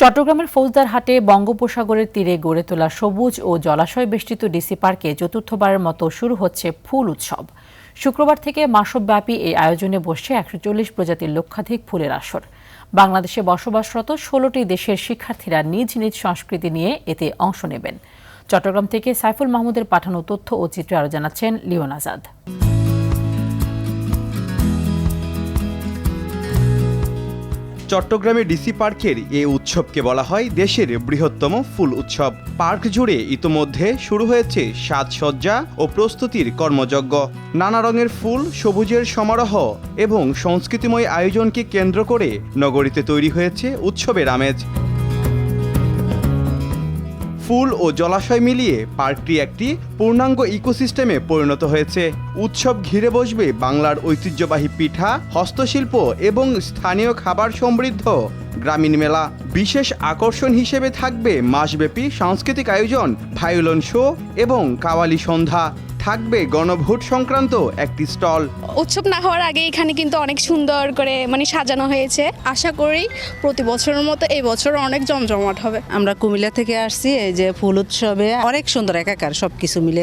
চট্টগ্রামের ফৌজদারহাটে বঙ্গোপসাগরের তীরে গড়ে তোলা সবুজ ও জলাশয় বেষ্টিত ডিসি পার্কে চতুর্থবারের মতো শুরু হচ্ছে ফুল উৎসব। শুক্রবার থেকে মাসব্যাপী এই আয়োজনে বসছে ১৪০ প্রজাতির লক্ষাধিক ফুলের আসর। বাংলাদেশে বসবাসরত ১৬টি দেশের শিক্ষার্থীরা নিজ নিজ সংস্কৃতি নিয়ে এতে অংশ নেবেন। চট্টগ্রাম থেকে সাইফুল মাহমুদের পাঠানো তথ্য ও চিত্রে আরও জানাচ্ছেন লিওন আজাদ। চট্টগ্রামের ডিসি পার্কের এই উৎসবকে বলা হয় দেশের বৃহত্তম ফুল উৎসব। পার্ক জুড়ে ইতোমধ্যে শুরু হয়েছে সাজসজ্জা ও প্রস্তুতির কর্মযজ্ঞ। নানা রঙের ফুল, সবুজের সমারোহ এবং সংস্কৃতিময় আয়োজনকে কেন্দ্র করে নগরীতে তৈরি হয়েছে উৎসবের আমেজ। ফুল ও জলাশয় মিলিয়ে পার্কটি একটি পূর্ণাঙ্গ ইকোসিস্টেমে পরিণত হয়েছে। উৎসব ঘিরে বসবে বাংলার ঐতিহ্যবাহী পিঠা, হস্তশিল্প এবং স্থানীয় খাবার সমৃদ্ধ গ্রামীণ মেলা। বিশেষ আকর্ষণ হিসেবে থাকবে মাসব্যাপী সাংস্কৃতিক আয়োজন, ভায়োলিন শো এবং কাওয়ালি সন্ধ্যা। থাকবে গণভোট সংক্রান্ত একটি স্টল। উৎসব না হওয়ার আগে এখানে কিন্তু অনেক সুন্দর করে সাজানো হয়েছে। আশা করি প্রতি বছরের মতো এই বছর অনেক জমজমাট হবে। আমরা কুমিল্লা থেকে আসছি, এই যে ফুল উৎসবে অনেক সুন্দর একাকার সবকিছু মিলে।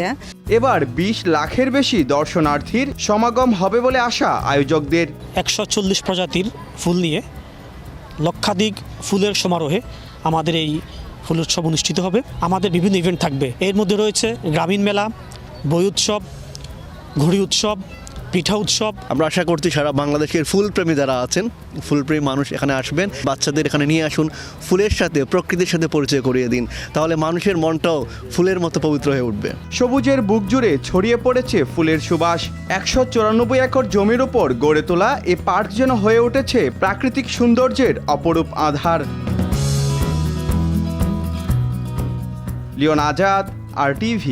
এবার ২০ লাখের বেশি দর্শনার্থীর সমাগম হবে বলে আশা আয়োজকদের। ১৪০ প্রজাতির ফুল নিয়ে লক্ষাধিক ফুলের সমারোহে আমাদের এই ফুল উৎসব অনুষ্ঠিত হবে। আমাদের বিভিন্ন ইভেন্ট থাকবে, এর মধ্যে রয়েছে গ্রামীণ মেলা, বই উৎসব, ঘুড়ি উৎসব, পিঠা উৎসব। আমরা আশা করছি সারা বাংলাদেশের ফুলপ্রেমী যারা আছেন, ফুলপ্রেমী মানুষ এখানে আসবেন, বাচ্চাদের এখানে নিয়ে আসুন, ফুলের সাথে, প্রকৃতির সাথে পরিচয় করিয়ে দিন, তাহলে মানুষের মনটাও ফুলের মতো পবিত্র হয়ে উঠবে। সবুজের বুক জুড়ে ছড়িয়ে পড়েছে ফুলের সুবাস। ১৯৪ একর জমির ওপর গড়ে তোলা এ পার্ক যেন হয়ে উঠেছে প্রাকৃতিক সৌন্দর্যের অপরূপ আধার। Leone Azad, RTV।